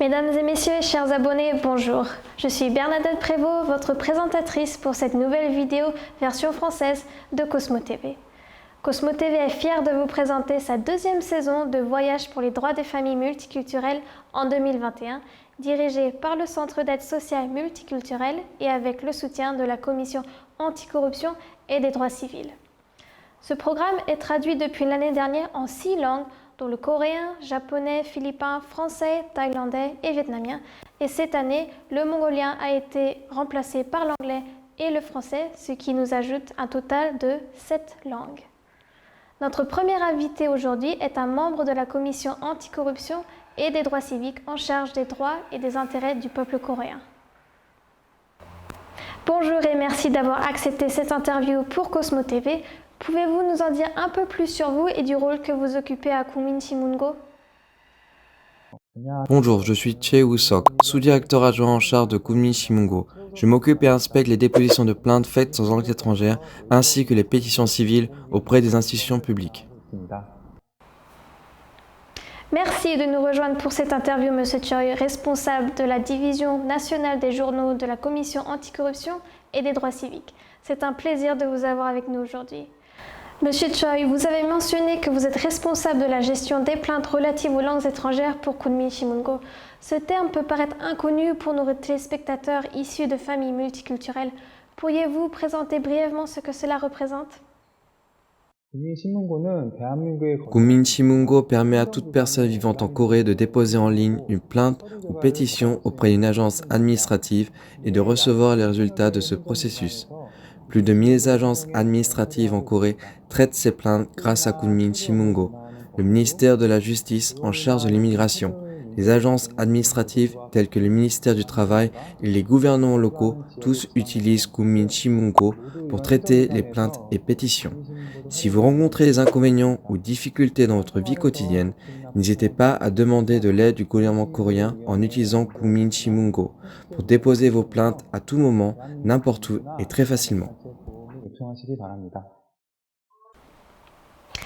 Mesdames et messieurs, chers abonnés, bonjour. Je suis Bernadette Prévost, votre présentatrice pour cette nouvelle vidéo version française de Cosmo TV. Cosmo TV est fière de vous présenter sa deuxième saison de Voyage pour les droits des familles multiculturelles en 2021, dirigée par le Centre d'aide sociale multiculturelle et avec le soutien de la Commission anticorruption et des droits civils. Ce programme est traduit depuis l'année dernière en 6 langues, dont le coréen, japonais, philippin, français, thaïlandais et vietnamien. Et cette année, le mongolien a été remplacé par l'anglais et le français, ce qui nous ajoute un total de 7 langues. Notre premier invité aujourd'hui est un membre de la Commission anticorruption et des droits civiques en charge des droits et des intérêts du peuple coréen. Bonjour et merci d'avoir accepté cette interview pour Cosmo TV. Pouvez-vous nous en dire un peu plus sur vous et du rôle que vous occupez à Kunmin-Chimungo? Bonjour, je suis Che Woo-sok, sous-directeur adjoint en charge de Kunmin-Chimungo. Je m'occupe et inspecte les dépositions de plaintes faites sans langue étrangère ainsi que les pétitions civiles auprès des institutions publiques. Merci de nous rejoindre pour cette interview, Monsieur Choi, responsable de la division nationale des journaux de la Commission anticorruption et des droits civiques. C'est un plaisir de vous avoir avec nous aujourd'hui. Monsieur Choi, vous avez mentionné que vous êtes responsable de la gestion des plaintes relatives aux langues étrangères pour Kunmin-Chimungo. Ce terme peut paraître inconnu pour nos téléspectateurs issus de familles multiculturelles. Pourriez-vous présenter brièvement ce que cela représente? Kunmin-Chimungo permet à toute personne vivant en Corée de déposer en ligne une plainte ou pétition auprès d'une agence administrative et de recevoir les résultats de ce processus. Plus de 1000 agences administratives en Corée traitent ces plaintes grâce à Kunmin-Chimungo, le ministère de la Justice en charge de l'immigration. Les agences administratives telles que le ministère du Travail et les gouvernements locaux, tous utilisent Kunmin-Chimungo pour traiter les plaintes et pétitions. Si vous rencontrez des inconvénients ou difficultés dans votre vie quotidienne, n'hésitez pas à demander de l'aide du gouvernement coréen en utilisant Kunmin-Chimungo pour déposer vos plaintes à tout moment, n'importe où et très facilement.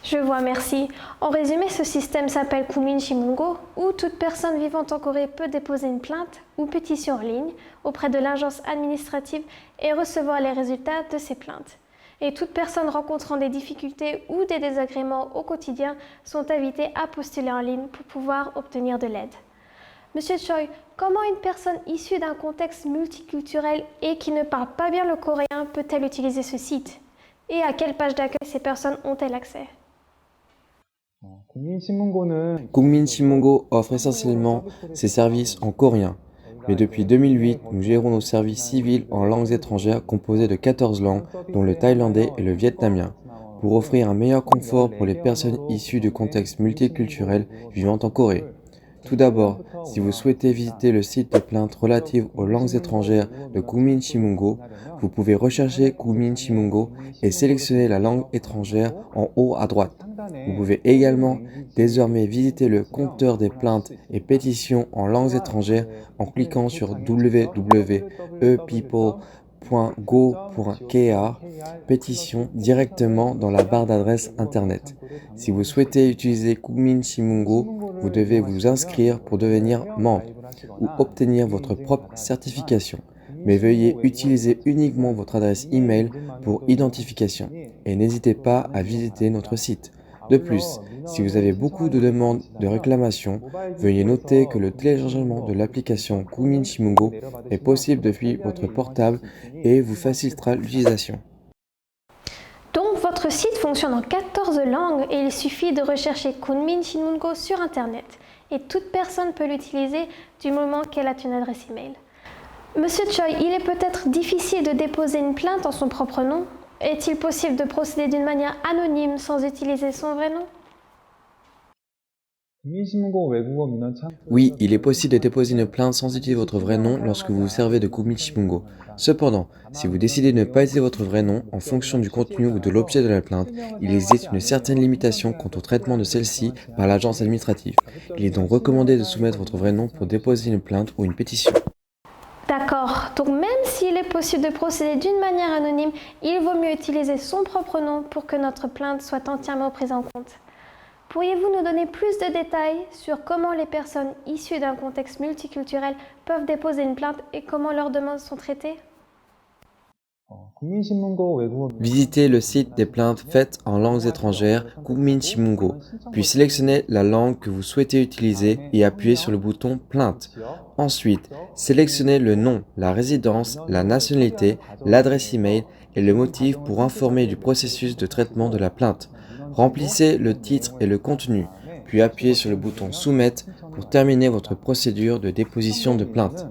Je vois, merci. En résumé, ce système s'appelle Kunmin-Chimungo, où toute personne vivant en Corée peut déposer une plainte ou pétition en ligne auprès de l'agence administrative et recevoir les résultats de ces plaintes. Et toute personne rencontrant des difficultés ou des désagréments au quotidien sont invitées à postuler en ligne pour pouvoir obtenir de l'aide. Monsieur Choi, comment une personne issue d'un contexte multiculturel et qui ne parle pas bien le coréen peut-elle utiliser ce site? Et à quelle page d'accueil ces personnes ont-elles accès? Kunmin-Chimungo offre essentiellement ses services en coréen. Mais depuis 2008, nous gérons nos services civils en langues étrangères composés de 14 langues, dont le thaïlandais et le vietnamien, pour offrir un meilleur confort pour les personnes issues de contextes multiculturels vivant en Corée. Tout d'abord, si vous souhaitez visiter le site de plaintes relatives aux langues étrangères de Kunmin-Chimungo, vous pouvez rechercher Kunmin-Chimungo et sélectionner la langue étrangère en haut à droite. Vous pouvez également désormais visiter le compteur des plaintes et pétitions en langues étrangères en cliquant sur www.epeople.go.kr pétition directement dans la barre d'adresse internet. Si vous souhaitez utiliser Kunmin-Chimungo, vous devez vous inscrire pour devenir membre ou obtenir votre propre certification. Mais veuillez utiliser uniquement votre adresse email pour identification et n'hésitez pas à visiter notre site. De plus, si vous avez beaucoup de demandes de réclamation, veuillez noter que le téléchargement de l'application Kunmin-Chimungo est possible depuis votre portable et vous facilitera l'utilisation. Donc votre site fonctionne en 14 langues et il suffit de rechercher Kunmin-Chimungo sur Internet. Et toute personne peut l'utiliser du moment qu'elle a une adresse email. Monsieur Choi, il est peut-être difficile de déposer une plainte en son propre nom. Est-il possible de procéder d'une manière anonyme sans utiliser son vrai nom? Oui, il est possible de déposer une plainte sans utiliser votre vrai nom lorsque vous vous servez de Kunmin-Chimungo. Cependant, si vous décidez de ne pas utiliser votre vrai nom en fonction du contenu ou de l'objet de la plainte, il existe une certaine limitation quant au traitement de celle-ci par l'agence administrative. Il est donc recommandé de soumettre votre vrai nom pour déposer une plainte ou une pétition. D'accord, donc même s'il est possible de procéder d'une manière anonyme, il vaut mieux utiliser son propre nom pour que notre plainte soit entièrement prise en compte. Pourriez-vous nous donner plus de détails sur comment les personnes issues d'un contexte multiculturel peuvent déposer une plainte et comment leurs demandes sont traitées? Visitez le site des plaintes faites en langues étrangères 국민신문고, puis sélectionnez la langue que vous souhaitez utiliser et appuyez sur le bouton Plainte. Ensuite, sélectionnez le nom, la résidence, la nationalité, l'adresse email et le motif pour informer du processus de traitement de la plainte. Remplissez le titre et le contenu, puis appuyez sur le bouton Soumettre pour terminer votre procédure de déposition de plainte.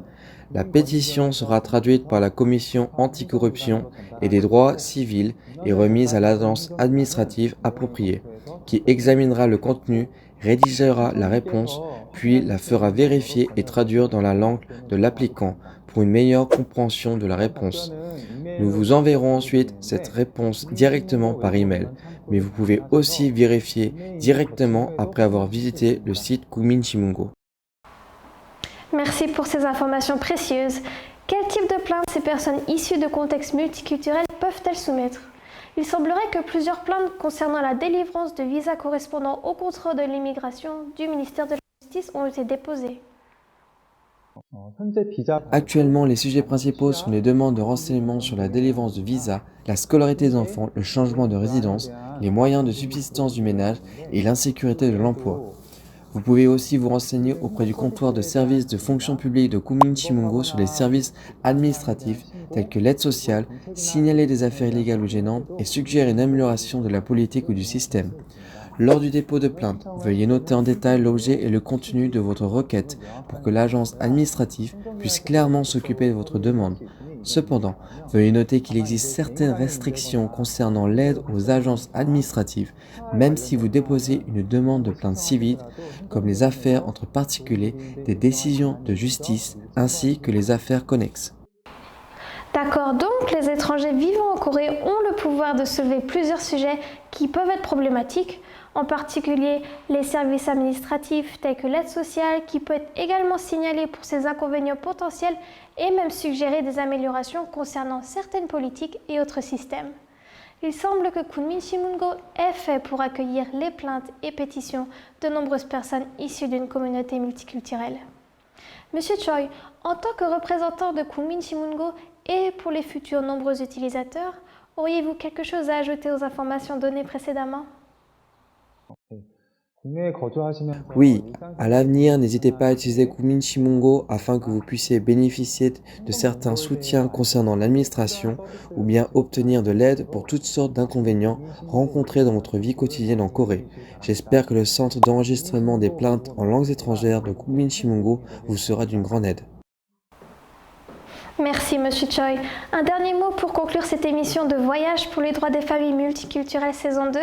La pétition sera traduite par la Commission anticorruption et des droits civils et remise à l'agence administrative appropriée, qui examinera le contenu, rédigera la réponse, puis la fera vérifier et traduire dans la langue de l'applicant pour une meilleure compréhension de la réponse. Nous vous enverrons ensuite cette réponse directement par email, mais vous pouvez aussi vérifier directement après avoir visité le site 국민신문고. Merci pour ces informations précieuses. Quel type de plainte ces personnes issues de contextes multiculturels peuvent-elles soumettre? Il semblerait que plusieurs plaintes concernant la délivrance de visas correspondant au contrôle de l'immigration du ministère de la Justice ont été déposées. Actuellement, les sujets principaux sont les demandes de renseignements sur la délivrance de visas, la scolarité des enfants, le changement de résidence, les moyens de subsistance du ménage et l'insécurité de l'emploi. Vous pouvez aussi vous renseigner auprès du comptoir de services de fonction publique de 국민신문고 sur les services administratifs tels que l'aide sociale, signaler des affaires illégales ou gênantes et suggérer une amélioration de la politique ou du système. Lors du dépôt de plainte, veuillez noter en détail l'objet et le contenu de votre requête pour que l'agence administrative puisse clairement s'occuper de votre demande. Cependant, veuillez noter qu'il existe certaines restrictions concernant l'aide aux agences administratives, même si vous déposez une demande de plainte civile, comme les affaires entre particuliers, des décisions de justice, ainsi que les affaires connexes. D'accord, donc les étrangers vivant en Corée ont le pouvoir de soulever plusieurs sujets qui peuvent être problématiques, en particulier les services administratifs tels que l'aide sociale qui peut être également signalée pour ses inconvénients potentiels et même suggérer des améliorations concernant certaines politiques et autres systèmes. Il semble que 국민신문고 est fait pour accueillir les plaintes et pétitions de nombreuses personnes issues d'une communauté multiculturelle. Monsieur Choi, en tant que représentant de 국민신문고 et pour les futurs nombreux utilisateurs, auriez-vous quelque chose à ajouter aux informations données précédemment? Oui, à l'avenir, n'hésitez pas à utiliser 국민신문고 afin que vous puissiez bénéficier de certains soutiens concernant l'administration ou bien obtenir de l'aide pour toutes sortes d'inconvénients rencontrés dans votre vie quotidienne en Corée. J'espère que le centre d'enregistrement des plaintes en langues étrangères de 국민신문고 vous sera d'une grande aide. Merci Monsieur Choi. Un dernier mot pour conclure cette émission de Voyage pour les droits des familles multiculturelles saison 2.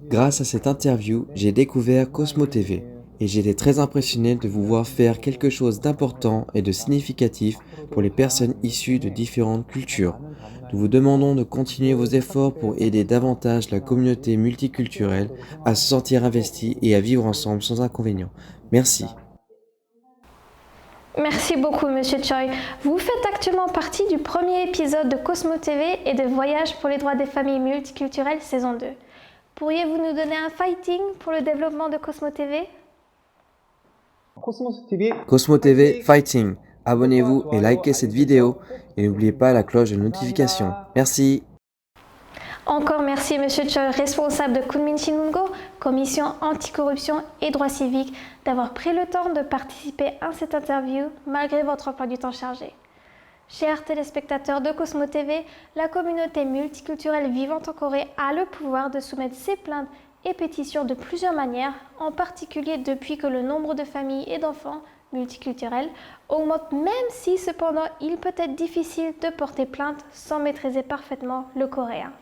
Grâce à cette interview, j'ai découvert Cosmo TV et j'ai été très impressionné de vous voir faire quelque chose d'important et de significatif pour les personnes issues de différentes cultures. Nous vous demandons de continuer vos efforts pour aider davantage la communauté multiculturelle à se sentir investie et à vivre ensemble sans inconvénients. Merci. Merci beaucoup Monsieur Choi. Vous faites actuellement partie du premier épisode de Cosmo TV et de Voyage pour les droits des familles multiculturelles saison 2. Pourriez-vous nous donner un fighting pour le développement de Cosmo TV? Cosmo TV Fighting. Abonnez-vous et likez cette vidéo et n'oubliez pas la cloche de notification. Merci. Encore merci Monsieur Choi, responsable de 국민신문고, commission anticorruption et droits civiques, d'avoir pris le temps de participer à cette interview malgré votre emploi du temps chargé. Chers téléspectateurs de Cosmo TV, la communauté multiculturelle vivante en Corée a le pouvoir de soumettre ses plaintes et pétitions de plusieurs manières, en particulier depuis que le nombre de familles et d'enfants multiculturels augmente, même si cependant il peut être difficile de porter plainte sans maîtriser parfaitement le coréen.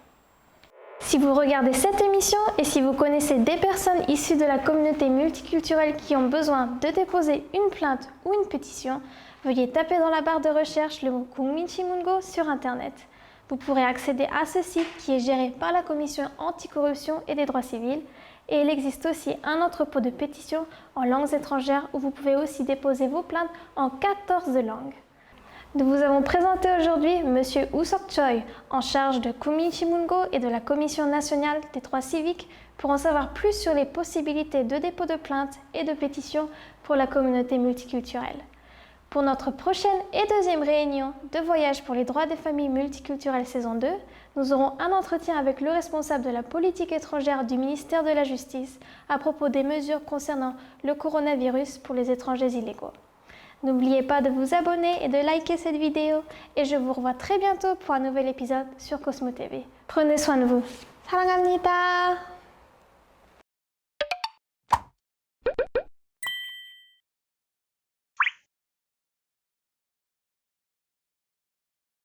Si vous regardez cette émission et si vous connaissez des personnes issues de la communauté multiculturelle qui ont besoin de déposer une plainte ou une pétition, veuillez taper dans la barre de recherche le mot 국민신문고 sur Internet. Vous pourrez accéder à ce site qui est géré par la Commission anticorruption et des droits civils et il existe aussi un entrepôt de pétitions en langues étrangères où vous pouvez aussi déposer vos plaintes en 14 langues. Nous vous avons présenté aujourd'hui Monsieur Woo Sok-choi, en charge de Kuminchimungo et de la Commission nationale des droits civiques, pour en savoir plus sur les possibilités de dépôt de plainte et de pétition pour la communauté multiculturelle. Pour notre prochaine et deuxième réunion de voyage pour les droits des familles multiculturelles saison 2, nous aurons un entretien avec le responsable de la politique étrangère du ministère de la Justice à propos des mesures concernant le coronavirus pour les étrangers illégaux. N'oubliez pas de vous abonner et de liker cette vidéo et je vous revois très bientôt pour un nouvel épisode sur Cosmo TV. Prenez soin de vous. 사랑합니다.